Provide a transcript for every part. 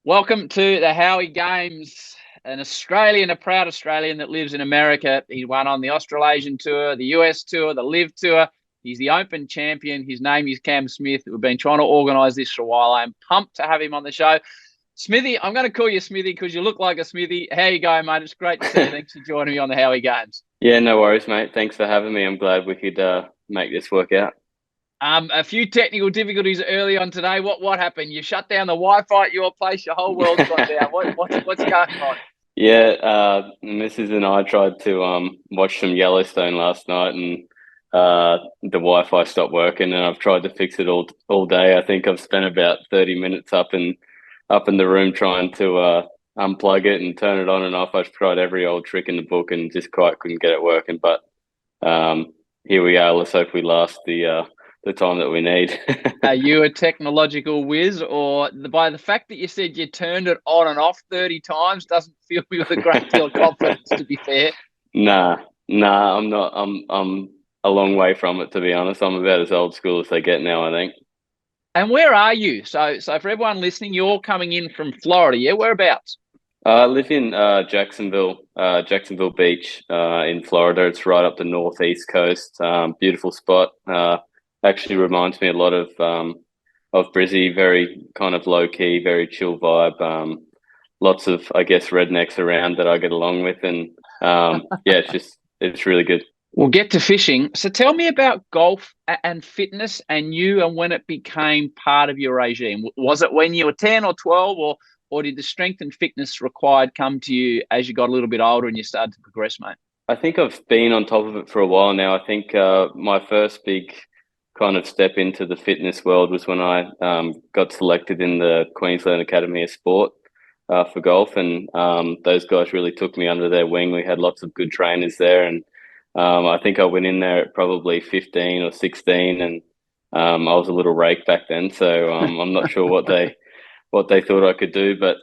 Welcome to the Howie Games, an Australian, a proud Australian that lives in America. He won on the Australasian Tour, the US Tour, the LIV Tour. He's the Open champion. His name is Cam Smith. We've been trying to organise this for a while. I'm pumped to have him on the show. Smithy, I'm going to call you Smithy because you look like a Smithy. How you going, mate? It's great to see you. Thanks for joining me on the Howie Games. Yeah, no worries, mate. Thanks for having me. I'm glad we could make this work out. A few technical difficulties early on today. What happened? You shut down the Wi-Fi at your place. Your whole world's gone down. What's going on? Yeah, Mrs. and I tried to watch some Yellowstone last night, and the Wi-Fi stopped working. And I've tried to fix it all day. I think I've spent about 30 minutes up in the room trying to unplug it and turn it on and off. I've tried every old trick in the book and just quite couldn't get it working. But here we are. Let's hope we last the time that we need. Are you a technological whiz, or by the fact that you said you turned it on and off 30 times doesn't fill me with a great deal of confidence, to be fair? Nah, I'm not. I'm a long way from it, to be honest. I'm about as old school as they get now, I think. And where are you? So for everyone listening, you're coming in from Florida, yeah? Whereabouts? I live in Jacksonville Beach in Florida. It's right up the northeast coast. Beautiful spot. Actually reminds me a lot of Brizzy. Very kind of low key, very chill vibe. Lots of, I guess, rednecks around that I get along with, and yeah, it's really good. We'll get to fishing. So tell me about golf and fitness and you and when it became part of your regime. Was it when you were 10 or 12, or did the strength and fitness required come to you as you got a little bit older and you started to progress, mate? I think I've been on top of it for a while now. I think my first big kind of step into the fitness world was when I got selected in the Queenslander Academy of Sport for golf, and those guys really took me under their wing. We had lots of good trainers there, and I think I went in there at probably 15 or 16, and I was a little rake back then, so I'm not sure what they thought I could do, but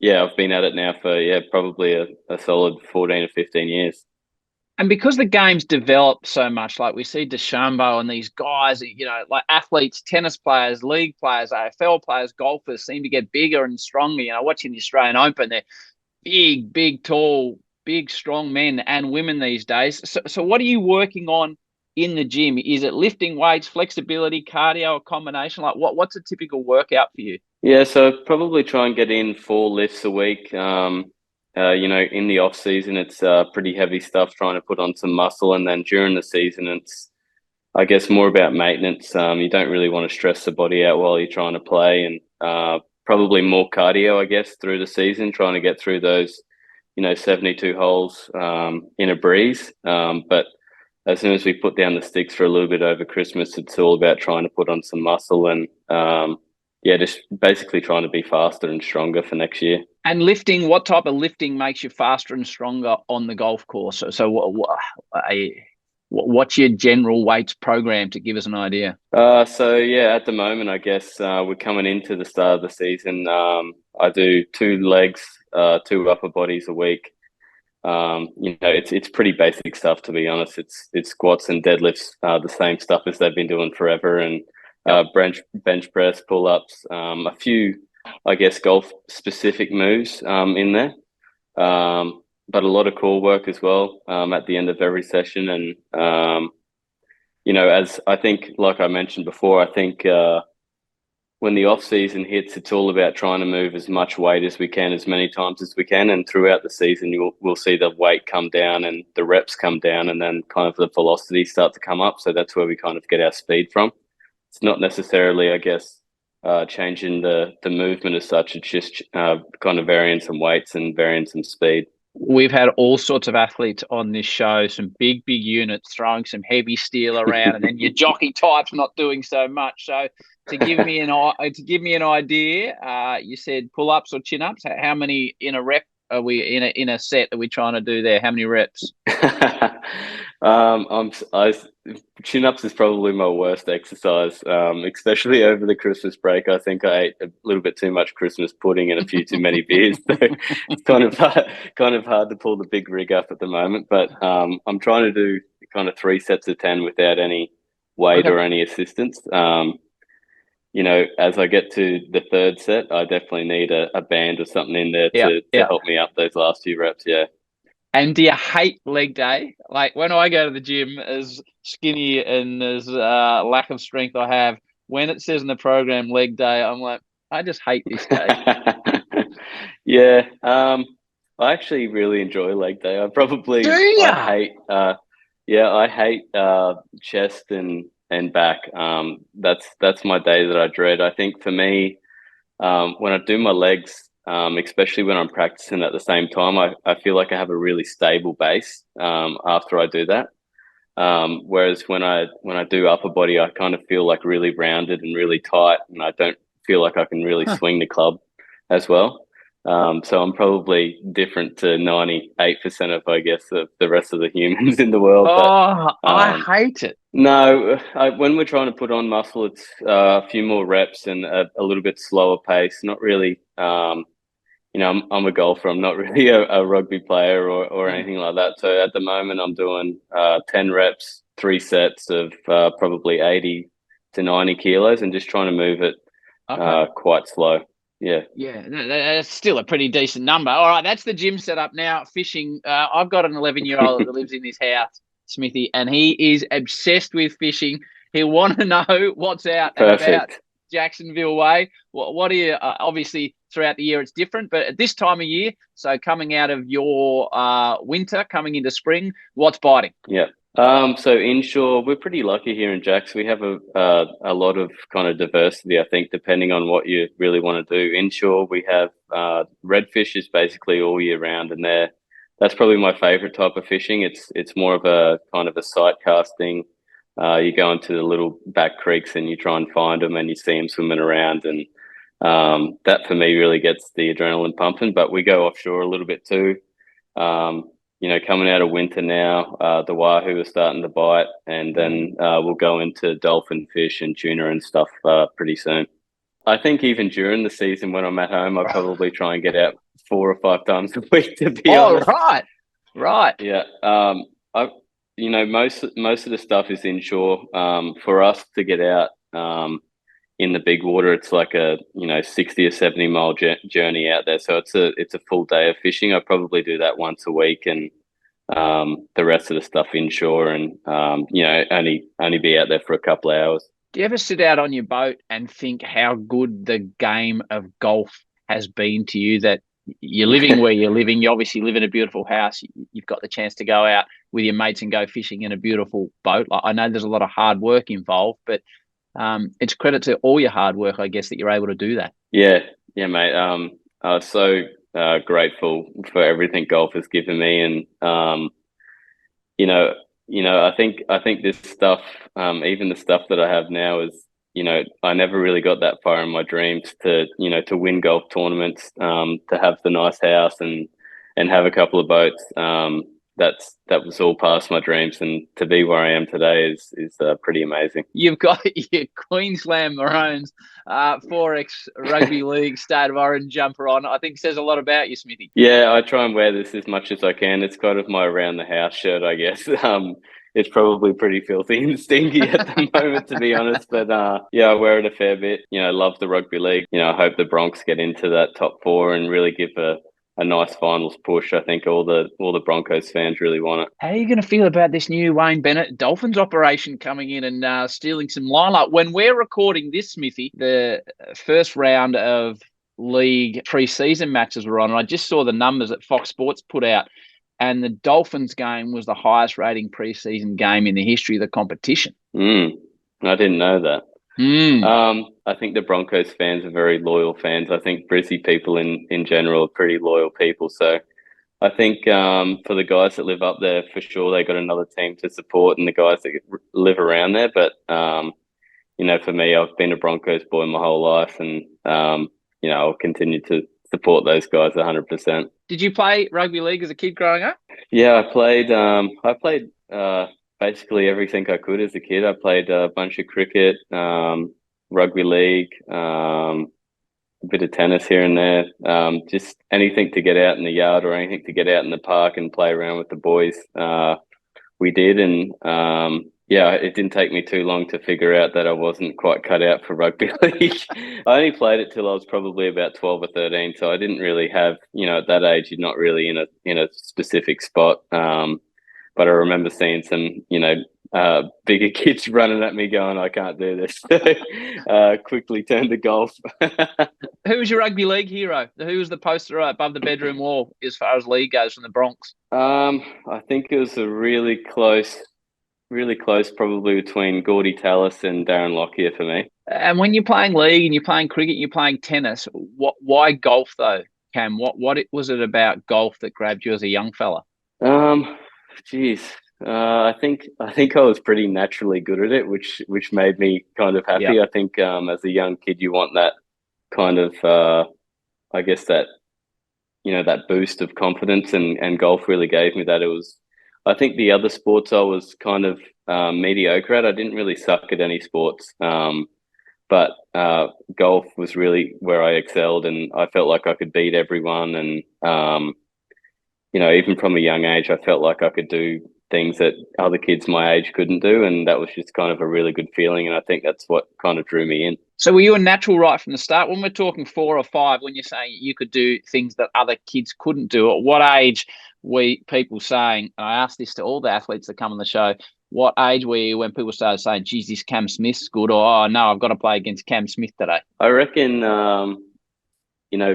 yeah, I've been at it now for probably a solid 14 or 15 years. And because the game's developed so much, like we see DeChambeau and these guys, like athletes, tennis players, league players, AFL players, golfers seem to get bigger and stronger. Watching the Australian Open, they're big, tall, big, strong men and women these days. So what are you working on in the gym? Is it lifting weights, flexibility, cardio, a combination? Like what's a typical workout for you? Yeah, so probably try and get in 4 lifts a week. In the off season, it's pretty heavy stuff, trying to put on some muscle, and then during the season, it's, I guess, more about maintenance. You don't really want to stress the body out while you're trying to play, and probably more cardio, I guess, through the season, trying to get through those, 72 holes in a breeze. But as soon as we put down the sticks for a little bit over Christmas, it's all about trying to put on some muscle and just basically trying to be faster and stronger for next year. And lifting, what type of lifting makes you faster and stronger on the golf course? So what's your general weights program, to give us an idea? At the moment, I guess we're coming into the start of the season. I do 2 legs, 2 upper bodies a week. It's pretty basic stuff, to be honest. It's squats and deadlifts, the same stuff as they've been doing forever, and bench press, pull ups, a few, I guess, golf specific moves in there, but a lot of core work as well at the end of every session. And as I think, like I mentioned before, I think when the off season hits, it's all about trying to move as much weight as we can, as many times as we can, and throughout the season we'll see the weight come down and the reps come down, and then kind of the velocity start to come up. So that's where we kind of get our speed from. It's not necessarily, I guess, changing the movement as such. It's just kind of varying some weights and varying some speed. We've had all sorts of athletes on this show, some big units throwing some heavy steel around, and then your jockey types not doing so much. So to give me an idea, you said pull-ups or chin-ups. How many in a rep are we in a set are we trying to do there? How many reps? Chin-ups is probably my worst exercise, especially over the Christmas break. I think I ate a little bit too much Christmas pudding and a few too many beers. So it's kind of hard to pull the big rig up at the moment. But I'm trying to do kind of 3 sets of 10 without any weight or any assistance. as I get to the third set, I definitely need a band or something in there Yeah, to yeah. help me up those last few reps. Yeah. And do you hate leg day? Like when I go to the gym, as skinny and as lack of strength I have, when it says in the program leg day, I'm like, I just hate this day. Yeah. I actually really enjoy leg day. Do I ya? hate, yeah, I hate chest and back. That's my day that I dread. I think for me, when I do my legs, especially when I'm practicing at the same time, I feel like I have a really stable base after I do that. Whereas when I do upper body, I kind of feel like really rounded and really tight, and I don't feel like I can really Huh. swing the club as well. So I'm probably different to 98% of, I guess, of the rest of the humans in the world. But Oh, I um, hate it. no, when we're trying to put on muscle, it's a few more reps and a little bit slower pace. Not really. I'm a golfer. I'm not really a rugby player or Mm. anything like that. So at the moment, I'm doing 10 reps, 3 sets of probably 80 to 90 kilos, and just trying to move it Okay. quite slow. Yeah, Yeah, that's still a pretty decent number. All right, that's the gym setup. Now, fishing. I've got an 11-year-old that lives in this house, Smithy, and he is obsessed with fishing. He'll want to know what's out and about perfect. Jacksonville way. What are you? Obviously, throughout the year it's different, but at this time of year, so coming out of your winter, coming into spring, what's biting? Yeah. So inshore, we're pretty lucky here in Jacks. We have a lot of kind of diversity, I think, depending on what you really want to do. Inshore, we have redfish is basically all year round, and that's probably my favorite type of fishing. It's more of a kind of a sight casting. You go into the little back creeks and you try and find them, and you see them swimming around, and that for me really gets the adrenaline pumping. But we go offshore a little bit too. Um, coming out of winter now, the wahoo are starting to bite, and then we'll go into dolphin fish and tuna and stuff pretty soon. I think even during the season when I'm at home, I probably try and get out 4 or 5 times a week, to be Oh, honest. right, right. Yeah. I, most of the stuff is inshore. For us to get out, in the big water, it's like a 60 or 70 mile journey out there. So it's a full day of fishing. I probably do that once a week, and the rest of the stuff inshore, and only be out there for a couple of hours. Do you ever sit out on your boat and think how good the game of golf has been to you? That you're living where you're living. You obviously live in a beautiful house. You've got the chance to go out with your mates and go fishing in a beautiful boat. I know there's a lot of hard work involved, but it's credit to all your hard work, I guess, that you're able to do that. Yeah, yeah, mate. I was so grateful for everything golf has given me, and you know, I think this stuff, even the stuff that I have now is, I never really got that far in my dreams to win golf tournaments, to have the nice house and have a couple of boats. That was all past my dreams, and to be where I am today is pretty amazing. You've got your Queensland Maroons 4X Rugby League State of Origin jumper on. I think says a lot about you, Smithy. Yeah, I try and wear this as much as I can. It's kind of my around the house shirt, I guess. It's probably pretty filthy and stinky at the moment, to be honest. But yeah, I wear it a fair bit. Love the rugby league. I hope the Bronx get into that top four and really give a nice finals push. I think all the Broncos fans really want it. How are you going to feel about this new Wayne Bennett Dolphins operation coming in and stealing some limelight? When we're recording this, Smithy, the first round of league pre-season matches were on, and I just saw the numbers that Fox Sports put out, and the Dolphins game was the highest rating pre-season game in the history of the competition. I didn't know that. I think the Broncos fans are very loyal fans. I think Brizzy people in general are pretty loyal people. So I think for the guys that live up there, for sure, they got another team to support, and the guys that live around there. But for me, I've been a Broncos boy my whole life, and I'll continue to support those guys 100%. Did you play rugby league as a kid growing up? Yeah, I played. Basically everything I could as a kid. I played a bunch of cricket, rugby league, a bit of tennis here and there. Just anything to get out in the yard or anything to get out in the park and play around with the boys. We did, and yeah, it didn't take me too long to figure out that I wasn't quite cut out for rugby league. I only played it till I was probably about 12 or 13, so I didn't really have, at that age, you're not really in a specific spot. But I remember seeing some, bigger kids running at me going, I can't do this. Quickly turned to golf. Who was your rugby league hero? Who was the poster above the bedroom wall as far as league goes from the Bronx? I think it was a really close, probably between Gordy Tallis and Darren Lockyer for me. And when you're playing league and you're playing cricket and you're playing tennis, why golf though, Cam? What was it about golf that grabbed you as a young fella? Geez, I think I was pretty naturally good at it, which made me kind of happy. Yep. I think as a young kid, you want that kind of I guess that that boost of confidence, and golf really gave me that. It was, I think the other sports I was kind of mediocre at. I didn't really suck at any sports, but golf was really where I excelled, and I felt like I could beat everyone. And even from a young age, I felt like I could do things that other kids my age couldn't do, and that was just kind of a really good feeling. And I think that's what kind of drew me in. So were you a natural right from the start? When we're talking 4 or 5, when you're saying you could do things that other kids couldn't do, at what age were people saying, and I asked this to all the athletes that come on the show, what age were you when people started saying, geez, this Cam Smith's good, or, oh, no, I've got to play against Cam Smith today? I reckon,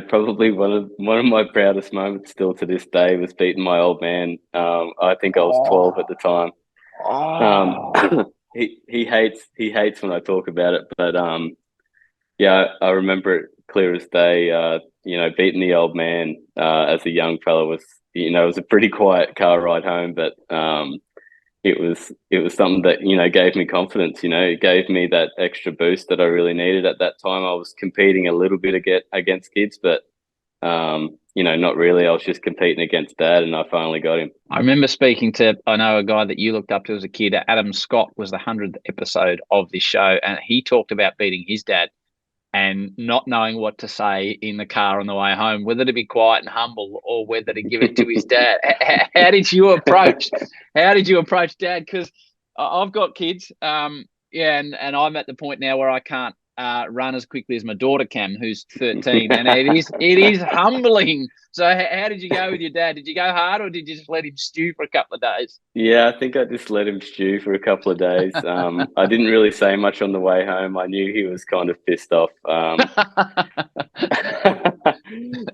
probably one of my proudest moments still to this day was beating my old man. I think I was 12 at the time. He hates when I talk about it, but yeah, I remember it clear as day. Beating the old man as a young fella was, it was a pretty quiet car ride home, but it was something that gave me confidence. It gave me that extra boost that I really needed at that time. I was competing a little bit against kids, but not really. I was just competing against Dad, and I finally got him. I remember speaking to, I know a guy that you looked up to as a kid. Adam Scott was the 100th episode of this show, and he talked about beating his dad and not knowing what to say in the car on the way home, whether to be quiet and humble or whether to give it to his dad. How did you approach Dad? Because I've got kids, and I'm at the point now where I can't run as quickly as my daughter Cam, who's 13, and it is humbling. So how did you go with your dad? Did you go hard, or did you just let him stew for a couple of days? Yeah, I think I just let him stew for a couple of days. I didn't really say much on the way home. I knew he was kind of pissed off.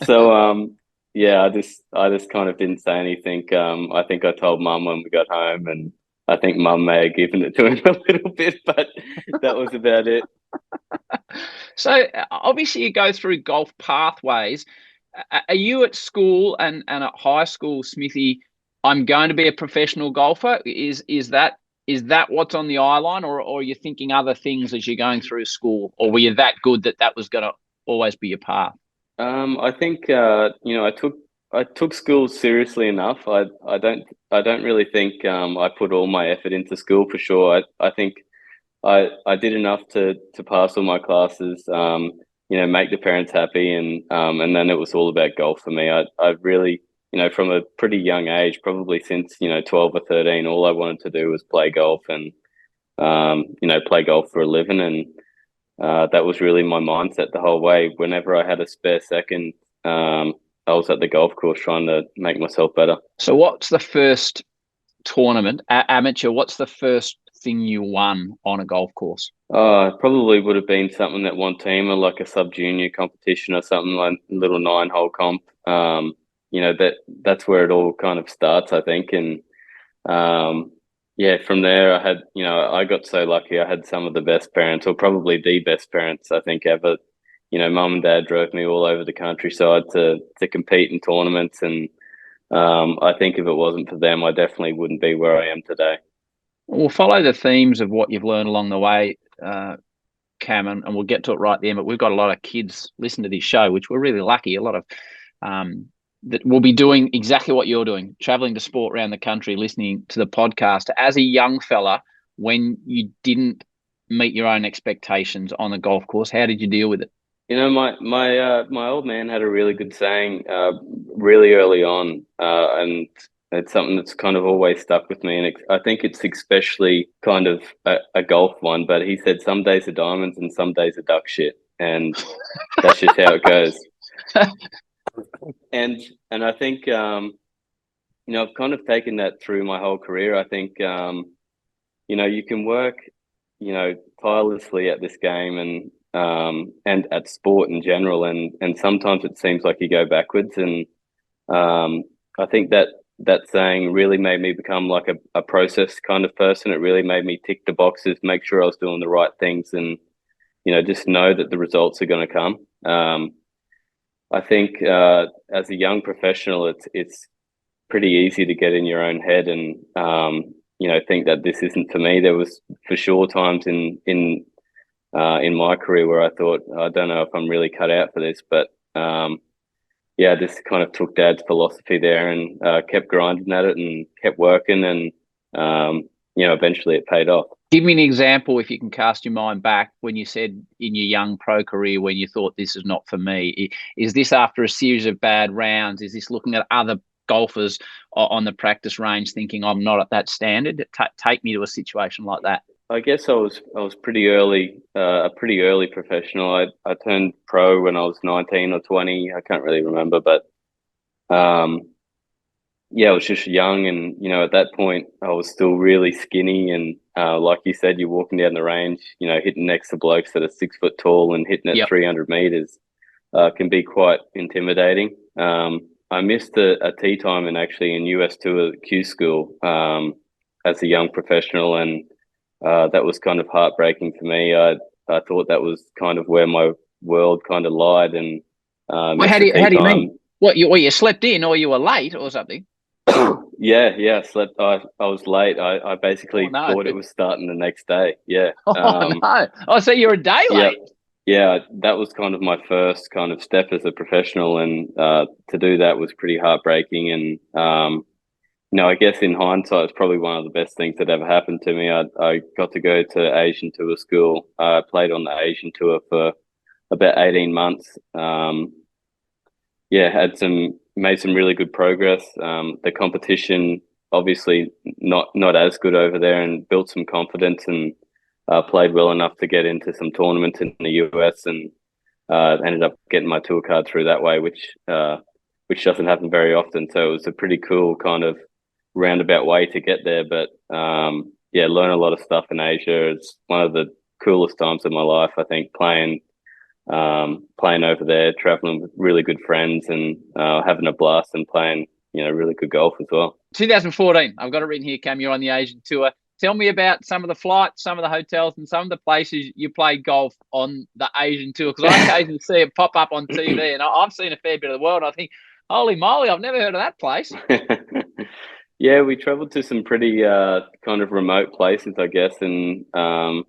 So yeah, I just kind of didn't say anything. I think I told Mum when we got home, and I think Mum may have given it to him a little bit, but that was about it. So obviously you go through golf pathways. Are you at school and at high school, Smithy, I'm going to be a professional golfer? Is that what's on the eye line, or are you thinking other things as you're going through school, or were you that good that was going to always be your path? I think I took school seriously enough. I don't really think I put all my effort into school for sure. I think I did enough to pass all my classes, make the parents happy, and then it was all about golf for me. I really, from a pretty young age, probably since 12 or 13, all I wanted to do was play golf and play golf for a living, and that was really my mindset the whole way. Whenever I had a spare second, I was at the golf course trying to make myself better. So what's the first tournament, amateur, what's the first thing you won on a golf course? It probably would have been something that one team, or like a sub-junior competition or something, like a little 9-hole comp. That's where it all kind of starts, I think. And from there I had, I got so lucky. I had some of the best parents, or probably the best parents I think ever. Mum and Dad drove me all over the countryside to compete in tournaments, and I think if it wasn't for them, I definitely wouldn't be where I am today. We'll follow the themes of what you've learned along the way, Cam, and we'll get to it right at the end. But we've got a lot of kids listen to this show, which we're really lucky. A lot of that will be doing exactly what you're doing, traveling to sport around the country, listening to the podcast. As a young fella, when you didn't meet your own expectations on the golf course, how did you deal with it? My old man had a really good saying really early on, and It's something that's kind of always stuck with me, and I think it's especially kind of a golf one. But he said some days are diamonds and some days are duck shit, and that's just how it goes. And I think I've kind of taken that through my whole career. I think you can work tirelessly at this game and at sport in general, and sometimes it seems like you go backwards. And I think that saying really made me become like a process kind of person. It really made me tick the boxes, make sure I was doing the right things, and just know that the results are going to come. I think as a young professional, it's pretty easy to get in your own head and think that this isn't for me. There was for sure times in my career where I thought, I don't know if I'm really cut out for this, but just kind of took Dad's philosophy there and kept grinding at it and kept working, and eventually it paid off. Give me an example, if you can cast your mind back, when you said in your young pro career when you thought this is not for me. Is this after a series of bad rounds? Is this looking at other golfers on the practice range thinking I'm not at that standard? Take me to a situation like that. I guess I was pretty early, a pretty early professional. I turned pro when I was 19 or 20. I can't really remember, but I was just young, and at that point I was still really skinny, and like you said, you're walking down the range, hitting next to blokes that are 6 foot tall and hitting at 300 meters can be quite intimidating. I missed a tee time in US Tour Q School as a young professional, and that was kind of heartbreaking for me. I thought that was kind of where my world kind of lied, and how do you mean? What you slept in, or you were late, or something? Yeah, slept. I was late. I basically thought it was starting the next day. Yeah. No. Oh, so you're a day late. Yeah, that was kind of my first kind of step as a professional, and to do that was pretty heartbreaking. And I guess in hindsight, it's probably one of the best things that ever happened to me. I got to go to Asian Tour School. I played on the Asian Tour for about 18 months. Made some really good progress. The competition obviously not as good over there, and built some confidence, and played well enough to get into some tournaments in the US, and ended up getting my tour card through that way, which doesn't happen very often. So it was a pretty cool kind of roundabout way to get there. But learn a lot of stuff in Asia. It's one of the coolest times of my life, I think, playing over there, traveling with really good friends, and having a blast, and playing really good golf as well. 2014, I've got it written here, Cam. You're on the Asian Tour. Tell me about some of the flights, some of the hotels, and some of the places you played golf on the Asian Tour, because I occasionally see it pop up on TV, and I've seen a fair bit of the world. I think, holy moly, I've never heard of that place. Yeah, we traveled to some pretty kind of remote places, I guess, and I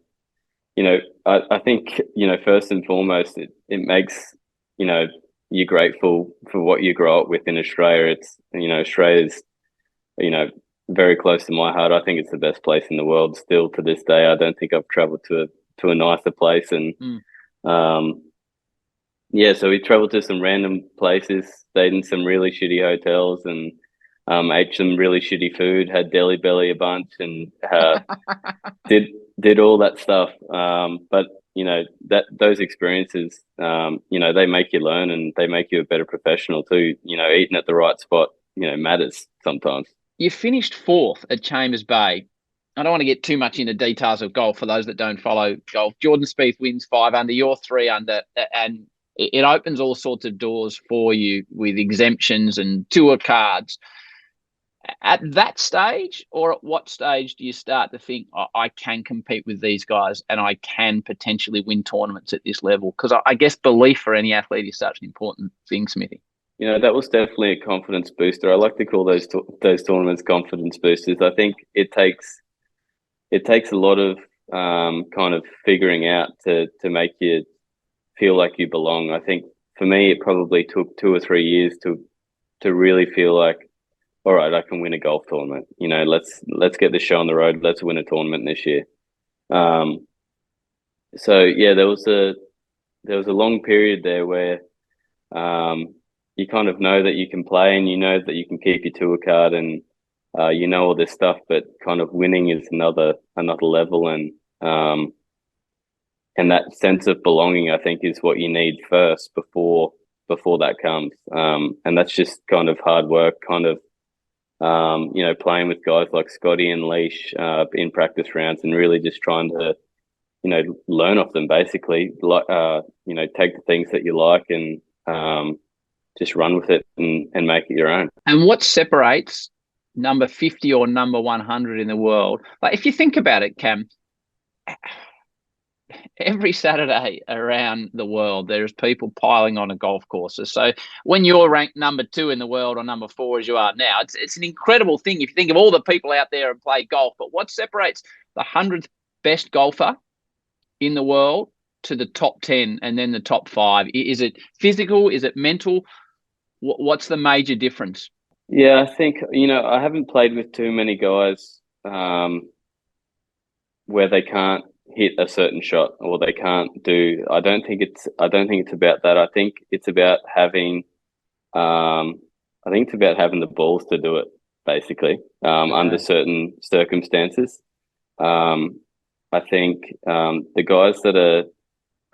think, first and foremost, it makes, you're grateful for what you grow up with in Australia. It's, Australia's, very close to my heart. I think it's the best place in the world still to this day. I don't think I've traveled to a nicer place. And so we traveled to some random places, stayed in some really shitty hotels, and ate some really shitty food, had Deli Belly a bunch, and did all that stuff. But those experiences, they make you learn, and they make you a better professional too. Eating at the right spot, matters sometimes. You finished 4th at Chambers Bay. I don't want to get too much into details of golf for those that don't follow golf. Jordan Spieth wins 5 under, you're 3 under, and it opens all sorts of doors for you with exemptions and tour cards. At that stage, or at what stage do you start to think, I can compete with these guys and I can potentially win tournaments at this level? Because I guess belief for any athlete is such an important thing, Smithy. That was definitely a confidence booster. I like to call those tournaments confidence boosters. I think it takes a lot of kind of figuring out to make you feel like you belong. I think for me, it probably took 2 or 3 years to really feel like, all right, I can win a golf tournament. Let's get this show on the road. Let's win a tournament this year. There was a long period there where you kind of know that you can play, and you know that you can keep your tour card, and you know all this stuff, but kind of winning is another level, and that sense of belonging, I think, is what you need first before that comes. And that's just kind of hard work, kind of playing with guys like Scotty and Leash in practice rounds, and really just trying to learn off them, basically, like take the things that you like and just run with it and make it your own. And what separates number 50 or number 100 in the world? Like, if you think about it, Cam, every Saturday around the world, there's people piling on a golf courses. So when you're ranked number 2 in the world or number 4 as you are now, it's an incredible thing if you think of all the people out there and play golf. But what separates the 100th best golfer in the world to the top 10 and then the top 5? Is it physical? Is it mental? What's the major difference? Yeah, I think, I haven't played with too many guys where they can't hit a certain shot or they can't do. I don't think it's about that. I think it's about having the balls to do it, basically, under certain circumstances. I think the guys that are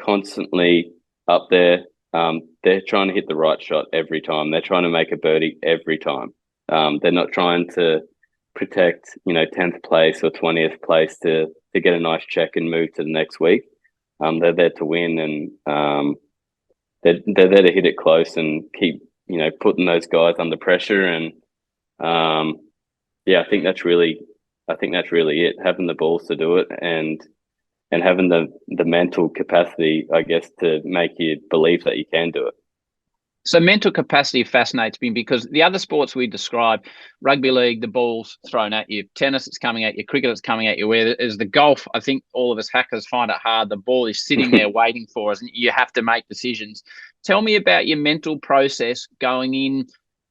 constantly up there, they're trying to hit the right shot every time. They're trying to make a birdie every time. They're not trying to protect, 10th place or 20th place to get a nice check and move to the next week. They're there to win, and they're there to hit it close and keep, putting those guys under pressure. And I think that's really it. Having the balls to do it, and having the mental capacity, I guess, to make you believe that you can do it. So mental capacity fascinates me because the other sports we describe, rugby league, the ball's thrown at you, tennis, it's coming at you, cricket, it's coming at you, whereas the golf, I think all of us hackers find it hard. The ball is sitting there waiting for us and you have to make decisions. Tell me about your mental process going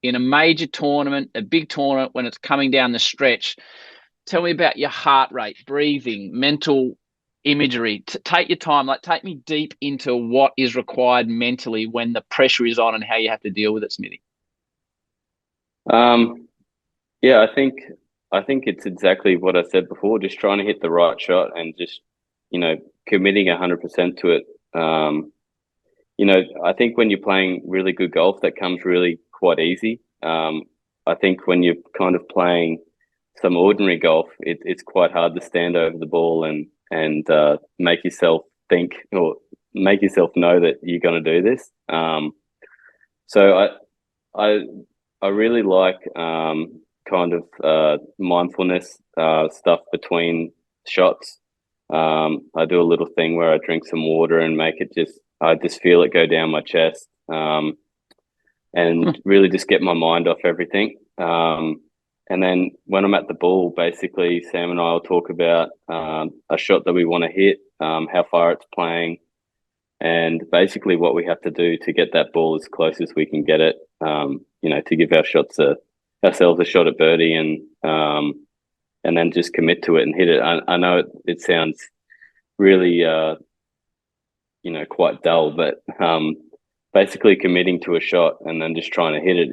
in a major tournament, a big tournament, when it's coming down the stretch. Tell me about your heart rate, breathing, mental imagery. Take your time, take me deep into what is required mentally when the pressure is on and how you have to deal with it, Smithy. I think it's exactly what I said before, just trying to hit the right shot and just, committing 100% to it. I think when you're playing really good golf, that comes really quite easy. I think when you're kind of playing some ordinary golf, it's quite hard to stand over the ball and make yourself think or make yourself know that you're going to do this. So I really like kind of mindfulness stuff between shots. I do a little thing where I drink some water and I just feel it go down my chest, and really just get my mind off everything. And then when I'm at the ball, basically, Sam and I will talk about a shot that we want to hit, how far it's playing, and basically what we have to do to get that ball as close as we can get it, to give ourselves a shot at birdie, and then just commit to it and hit it. I know it sounds really, quite dull, but basically committing to a shot and then just trying to hit it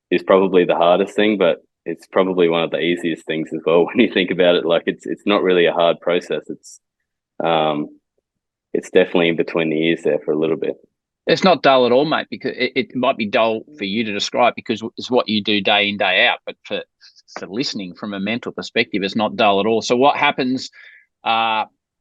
is probably the hardest thing, but it's probably one of the easiest things as well when you think about it. Like it's not really a hard process. It's definitely in between the ears there for a little bit. It's not dull at all, mate, because it might be dull for you to describe because it's what you do day in, day out. But for listening from a mental perspective, it's not dull at all. So what happens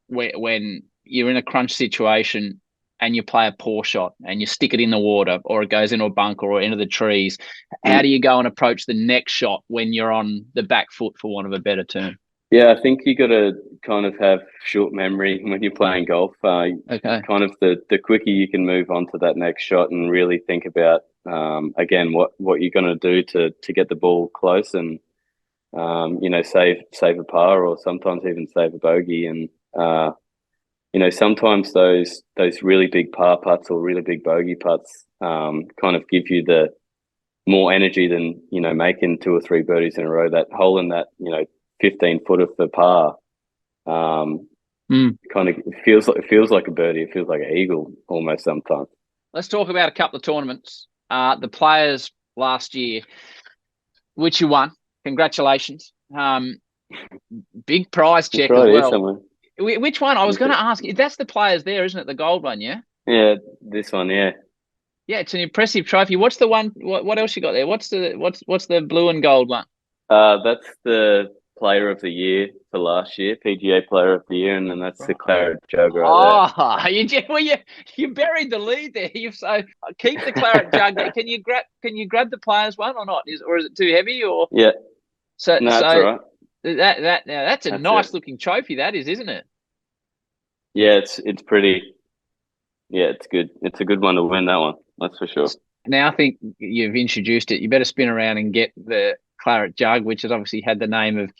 when you're in a crunch situation and you play a poor shot and you stick it in the water or it goes into a bunker or into the trees? How do you go and approach the next shot when you're on the back foot, for want of a better term? Yeah, I think you got to kind of have short memory when you're playing golf. Okay. Kind of the quicker you can move on to that next shot and really think about, again, what you're going to do to get the ball close and, save a par or sometimes even save a bogey. And, sometimes those really big par putts or really big bogey putts kind of give you the more energy than, making 2 or 3 birdies in a row. That hole in that, 15-footer for par kind of feels like a birdie. It feels like an eagle almost sometimes. Let's talk about a couple of tournaments. The Players last year, which you won. Congratulations. Big prize check It's as right here well. somewhere. Which one? I was going to ask. That's the players there, isn't it? The gold one, yeah? Yeah, this one, yeah. Yeah, it's an impressive trophy. What's the one? What else you got there? What's the blue and gold one? That's the Player of the Year for last year, PGA Player of the Year, and then that's the Claret Jug right Oh, you buried the lead there. You so keep the claret jug there. Can you grab the players one or not? Is it too heavy or? there. Yeah, So no, that's all right. that's a That's nice it. looking trophy. That is, isn't it? Yeah, it's pretty. Yeah, it's good. It's a good one to win, that one. That's for sure. Now I think you've introduced it. You better spin around and get the claret jug, which has obviously had the name of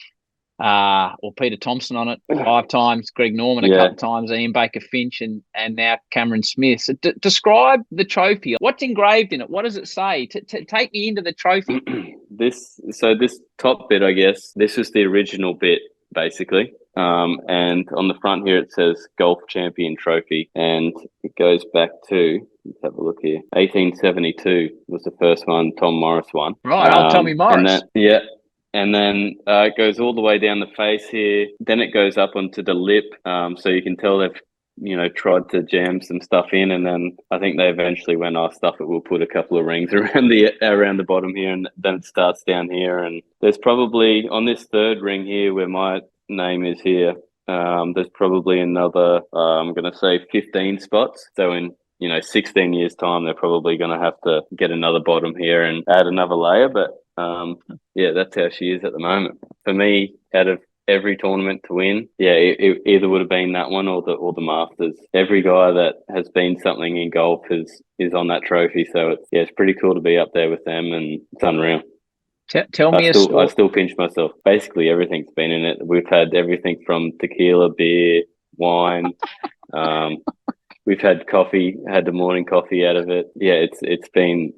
or Peter Thompson on it 5 times, Greg Norman a Yeah. couple of times, Ian Baker Finch, and now Cameron Smith. So describe the trophy. What's engraved in it? What does it say? Take me into the trophy. This top bit, I guess, this was the original bit, basically. And on the front here, it says Golf Champion Trophy. And it goes back to, let's have a look here, 1872 was the first one, Tom Morris won. Right, old Tommy Morris. And then it goes all the way down the face here. Then it goes up onto the lip. So you can tell they've, tried to jam some stuff in. And then I think they eventually went, stuff it, we'll put a couple of rings around the bottom here. And then it starts down here. And there's probably, on this third ring here where my name is here, there's probably another, I'm going to say 15 spots. So in 16 years time, they're probably going to have to get another bottom here and add another layer. But yeah, that's how she is at the moment. For me, out of every tournament to win, yeah, it either would have been that one or the Masters. Every guy that has been something in golf is on that trophy. So it's pretty cool to be up there with them, and it's unreal. Tell me a story. I still pinch myself. Basically, everything's been in it. We've had everything from tequila, beer, wine. We've had coffee, had the morning coffee out of it. Yeah, it's been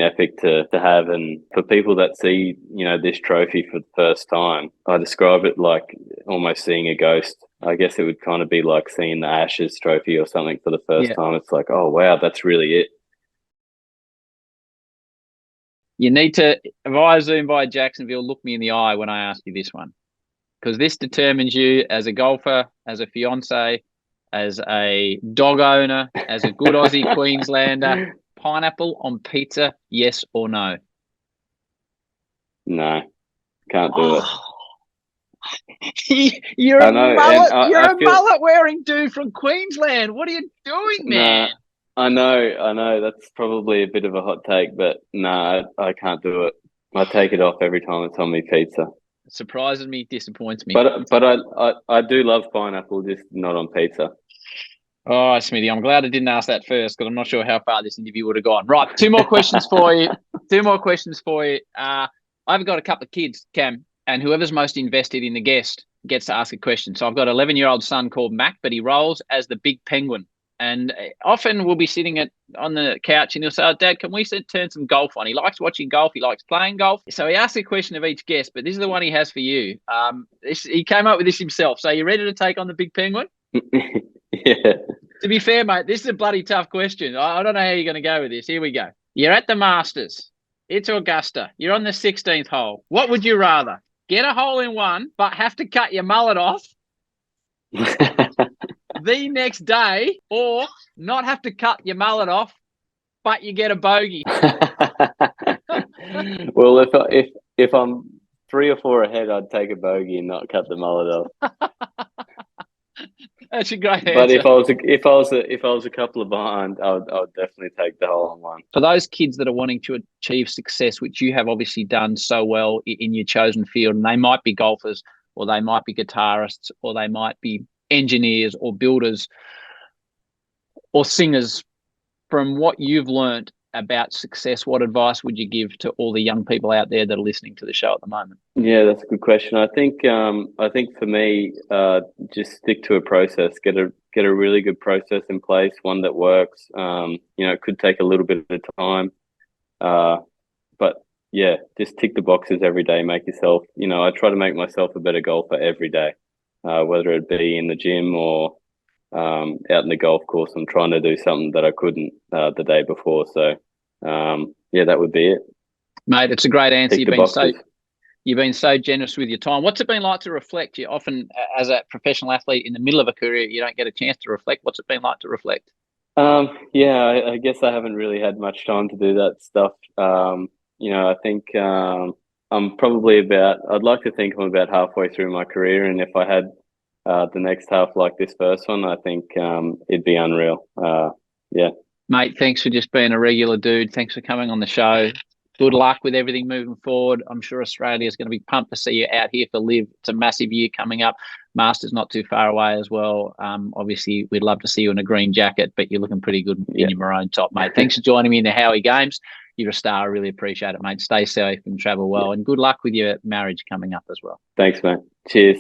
epic to have. And for people that see, this trophy for the first time, I describe it like almost seeing a ghost. I guess it would kind of be like seeing the Ashes trophy or something for the first time. It's like, oh wow, that's really it. You need to, if I zoom by Jacksonville, look me in the eye when I ask you this one, because this determines you as a golfer, as a fiance, as a dog owner, as a good Aussie Queenslander. Pineapple on pizza, yes or no? No, can't do it. You're a mullet wearing dude from Queensland. What are you doing, man? I know. That's probably a bit of a hot take, but no, I can't do it. I take it off every time it's on me pizza. It surprises me, disappoints me. But I do love pineapple, just not on pizza. Oh, Smithy, I'm glad I didn't ask that first, because I'm not sure how far this interview would have gone. Right, 2 more questions for you. I've got a couple of kids, Cam, and whoever's most invested in the guest gets to ask a question. So I've got an 11-year-old son called Mac, but he rolls as the big penguin. And often we'll be sitting on the couch and he'll say, Dad, can we turn some golf on? He likes watching golf. He likes playing golf. So he asks a question of each guest, but this is the one he has for you. He came up with this himself. So are you ready to take on the big penguin? Yeah. To be fair, mate, this is a bloody tough question. I don't know how you're going to go with this. Here we go. You're at the Masters. It's Augusta. You're on the 16th hole. What would you rather? Get a hole in one, but have to cut your mullet off the next day, or not have to cut your mullet off, but you get a bogey? Well, if I'm 3 or 4 ahead, I'd take a bogey and not cut the mullet off. That's a great answer. But if I was a couple of behind, I would definitely take the hole in one. For those kids that are wanting to achieve success, which you have obviously done so well in your chosen field, and they might be golfers, or they might be guitarists, or they might be engineers or builders or singers, from what you've learned about success, what advice would you give to all the young people out there that are listening to the show at the moment? Yeah, that's a good question. I think for me, just stick to a process. Get a really good process in place, one that works. It could take a little bit of time, but yeah, just tick the boxes every day. Make yourself. I try to make myself a better golfer every day, whether it be in the gym or out in the golf course. I'm trying to do something that I couldn't the day before. So yeah, that would be it. Mate, it's a great answer. You've been You've been so generous with your time. What's it been like to reflect? You often, as a professional athlete in the middle of a career, you don't get a chance to reflect. What's it been like to reflect? Yeah, I guess I haven't really had much time to do that stuff. I think I'm probably I'd like to think I'm about halfway through my career, and if I had the next half like this first one, I think it'd be unreal. Yeah. Mate, thanks for just being a regular dude. Thanks for coming on the show. Good luck with everything moving forward. I'm sure Australia is going to be pumped to see you out here for LIV. It's a massive year coming up. Masters not too far away as well. Obviously, we'd love to see you in a green jacket, but you're looking pretty good in your maroon top, mate. Thanks for joining me in the Howie Games. You're a star. I really appreciate it, mate. Stay safe and travel well. And good luck with your marriage coming up as well. Thanks, mate. Cheers.